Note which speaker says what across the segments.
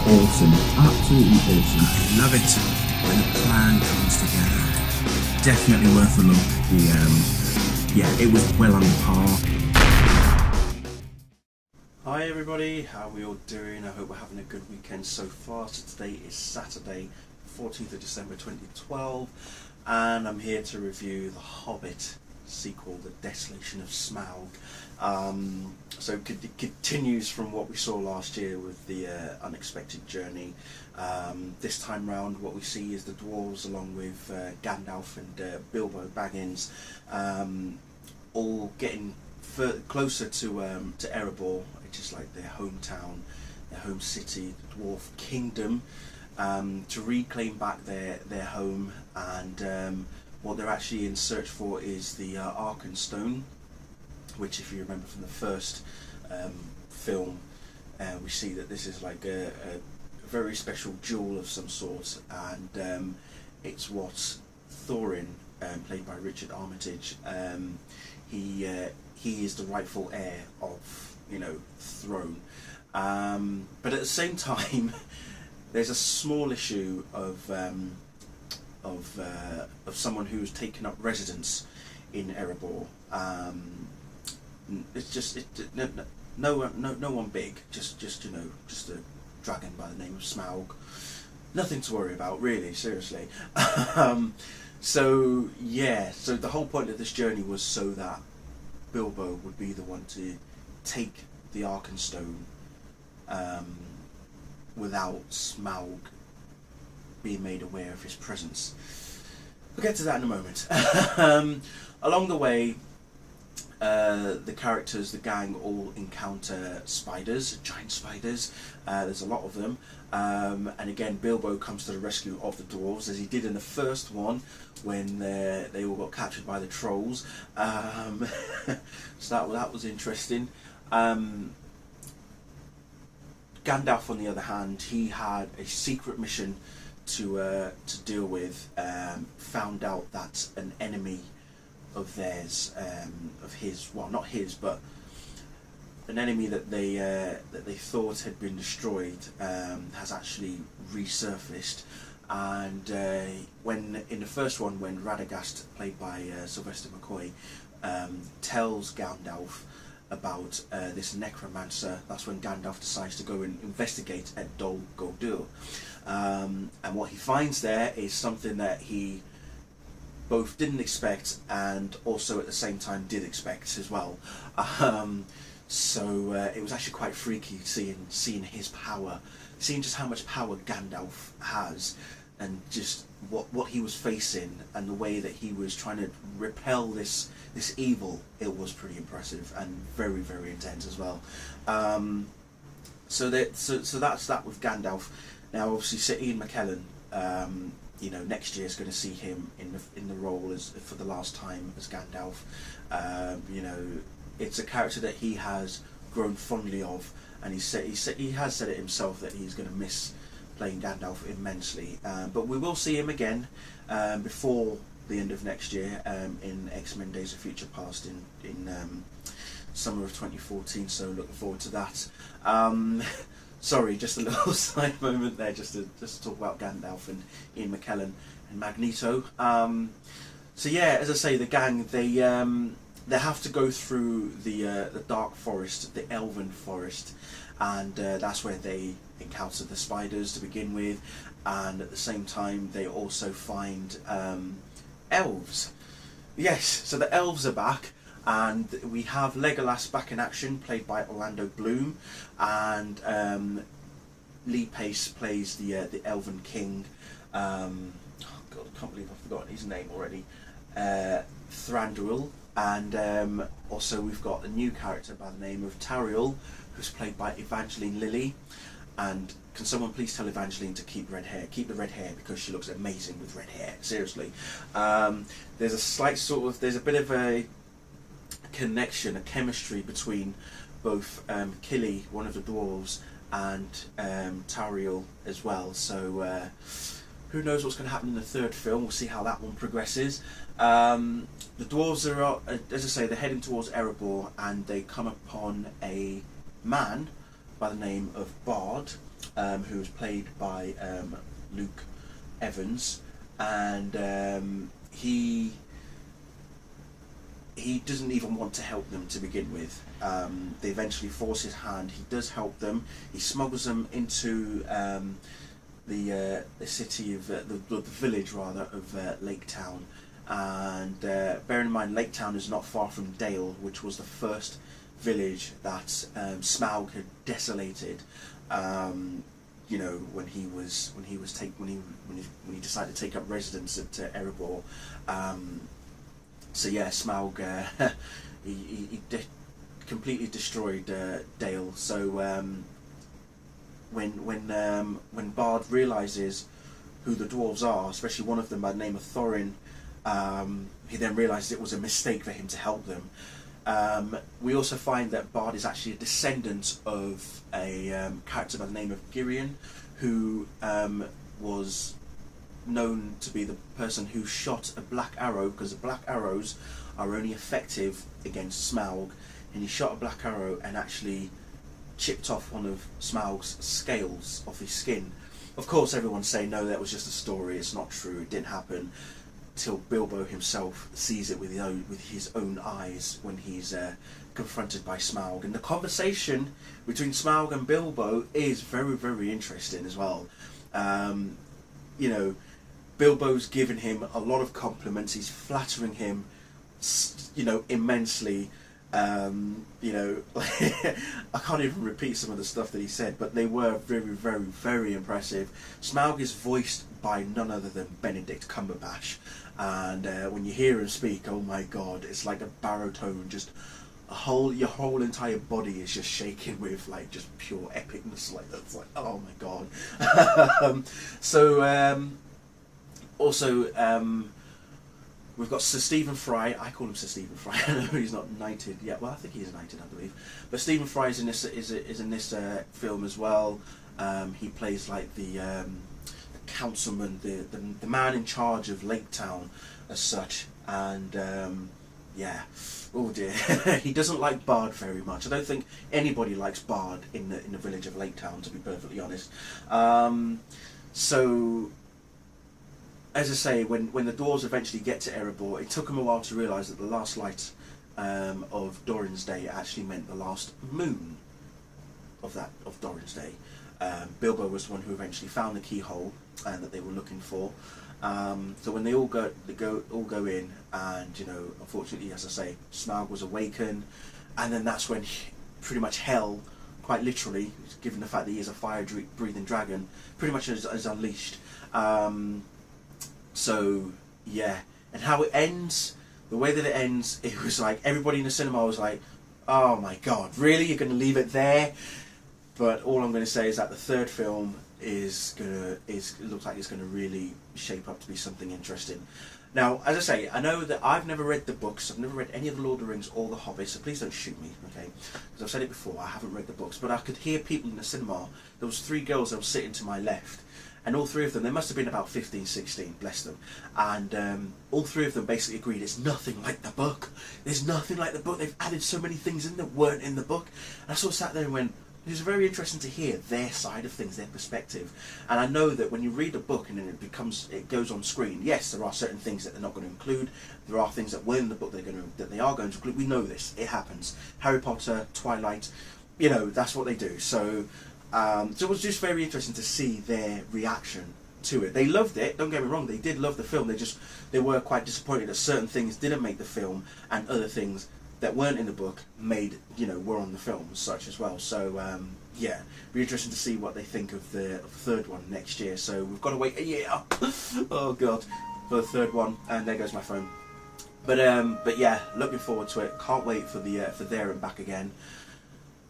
Speaker 1: awesome, absolutely awesome.
Speaker 2: I love it when a plan comes together. Definitely worth a look. Yeah, it was well under par. Hi everybody, how are we all doing? I hope we're having a good weekend so far. So today is Saturday, 14th of December 2012, and I'm here to review the Hobbit sequel, The Desolation of Smaug. So it continues from what we saw last year with the unexpected journey. This time round what we see is the dwarves along with Gandalf and Bilbo Baggins all getting closer to Erebor, which is like their hometown, their home city, the dwarf kingdom, to reclaim back their home. And what they're actually in search for is the Arkenstone, which, if you remember from the first film, we see that this is like a very special jewel of some sort, and it's what Thorin, played by Richard Armitage, he is the rightful heir of, the throne. But at the same time, there's a small issue of someone who's taken up residence in Erebor. It's just no one big, just a dragon by the name of Smaug. Nothing to worry about, really, seriously. So the whole point of this journey was so that Bilbo would be the one to take the Arkenstone without Smaug being made aware of his presence. We'll get to that in a moment. Along the way, the characters, the gang, all encounter spiders, giant spiders. There's a lot of them, and again Bilbo comes to the rescue of the dwarves, as he did in the first one when they all got captured by the trolls. So that was interesting. Gandalf, on the other hand, he had a secret mission to deal with. Found out that an enemy of theirs, of his, well, not his, but an enemy that they thought had been destroyed, has actually resurfaced. And when in the first one, when Radagast, played by Sylvester McCoy, tells Gandalf about this necromancer, that's when Gandalf decides to go and investigate at Dol Guldur. And what he finds there is something that he both didn't expect and also at the same time did expect as well. So it was actually quite freaky seeing his power, seeing just how much power Gandalf has, and just what he was facing and the way that he was trying to repel this evil. It was pretty impressive and very, very intense as well. So that's that with Gandalf. Now obviously Sir Ian McKellen, next year is going to see him in the role as for the last time as Gandalf. It's a character that he has grown fondly of, and he has said it himself that he's going to miss playing Gandalf immensely. But we will see him again before the end of next year in X-Men: Days of Future Past in summer of 2014. So looking forward to that. Sorry, just a little side moment there, just to talk about Gandalf and Ian McKellen and Magneto. So yeah, as I say, the gang, they have to go through the dark forest, the elven forest, and that's where they encounter the spiders to begin with, and at the same time they also find elves. Yes, so the elves are back. And we have Legolas back in action, played by Orlando Bloom, and Lee Pace plays the Elven King. Oh God, I can't believe I've forgotten his name already. Thranduil, and also we've got a new character by the name of Tauriel, who's played by Evangeline Lilly. And can someone please tell Evangeline to keep red hair? Keep the red hair, because she looks amazing with red hair. Seriously. There's a slight there's a bit of a connection, a chemistry between both Killy, one of the dwarves, and Tauriel as well. So who knows what's going to happen in the third film? We'll see how that one progresses. The dwarves are, as I say, they're heading towards Erebor, and they come upon a man by the name of Bard, who was played by Luke Evans, and he doesn't even want to help them to begin with. They eventually force his hand. He does help them. He smuggles them into the city of the village rather of Lake Town. And bear in mind, Lake Town is not far from Dale, which was the first village that Smaug had desolated. You know, when he decided to take up residence at Erebor. So yeah, Smaug he completely destroyed Dale. So when Bard realizes who the dwarves are, especially one of them by the name of Thorin, he then realizes it was a mistake for him to help them. We also find that Bard is actually a descendant of a character by the name of Girion, who was known to be the person who shot a black arrow, because the black arrows are only effective against Smaug, and he shot a black arrow and actually chipped off one of Smaug's scales off his skin. Of course, everyone's saying no, that was just a story, it's not true, it didn't happen, till Bilbo himself sees it with his own eyes when he's confronted by Smaug. And the conversation between Smaug and Bilbo is very, very interesting as well. You know, Bilbo's given him a lot of compliments, he's flattering him, you know, immensely. You know, I can't even repeat some of the stuff that he said, but they were very, very, very impressive. Smaug is voiced by none other than Benedict Cumberbatch, and when you hear him speak, oh my god, it's like a baritone, just your whole entire body is just shaking with like just pure epicness, like that's like, oh my god. Also, we've got Sir Stephen Fry. I call him Sir Stephen Fry. I know he's not knighted yet. Well, I think he is knighted, I believe. But Stephen Fry is in this film as well. He plays like the councilman, the man in charge of Lake Town, as such. And yeah, oh dear, he doesn't like Bard very much. I don't think anybody likes Bard in the village of Lake Town, to be perfectly honest. So, as I say, when the dwarves eventually get to Erebor, it took them a while to realise that the last light of Doran's Day actually meant the last moon of Doran's Day. Bilbo was the one who eventually found the keyhole that they were looking for. So when they all go in, and you know, unfortunately, as I say, Smaug was awakened, and then that's when pretty much hell, quite literally, given the fact that he is a fire-breathing dragon, pretty much is unleashed. So yeah, and how it ends, the way that it ends, it was like everybody in the cinema was like, oh my god, really, you're going to leave it there? But all I'm going to say is that the third film it looks like it's going to really shape up to be something interesting. Now, as I say, I know that I've never read the books, I've never read any of the Lord of the Rings or the Hobbit, so please don't shoot me, okay? Because I've said it before, I haven't read the books, but I could hear people in the cinema. There was 3 girls that were sitting to my left, and all 3 of them, they must have been about 15, 16, bless them, and all 3 of them basically agreed it's nothing like the book. There's nothing like the book. They've added so many things in that weren't in the book. And I sort of sat there and went, it was very interesting to hear their side of things, their perspective. And I know that when you read a book and then it goes on screen, yes, there are certain things that they're not going to include. There are things that were in the book that they are going to include. We know this. It happens. Harry Potter, Twilight, you know, that's what they do. So it was just very interesting to see their reaction to it. They loved it, don't get me wrong, they did love the film. They were quite disappointed that certain things didn't make the film, and other things that weren't in the book were on the film as such as well. So yeah, be interesting to see what they think of the third one next year. So we've got to wait a year oh god, for the third one. And there goes my phone. But yeah, looking forward to it. Can't wait for for There and Back Again.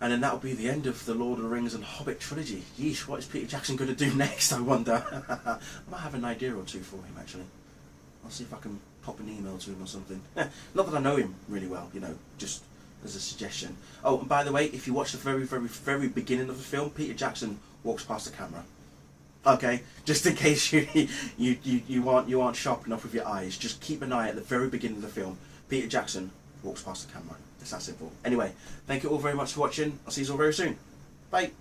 Speaker 2: And then that'll be the end of the Lord of the Rings and Hobbit trilogy. Yeesh, what is Peter Jackson going to do next, I wonder? I might have an idea or two for him, actually. I'll see if I can pop an email to him or something. Not that I know him really well, you know, just as a suggestion. Oh, and by the way, if you watch the very, very, very beginning of the film, Peter Jackson walks past the camera. Okay, just in case you aren't sharp enough with your eyes, just keep an eye at the very beginning of the film. Peter Jackson walks past the camera. It's that simple. Anyway, thank you all very much for watching. I'll see you all very soon. Bye.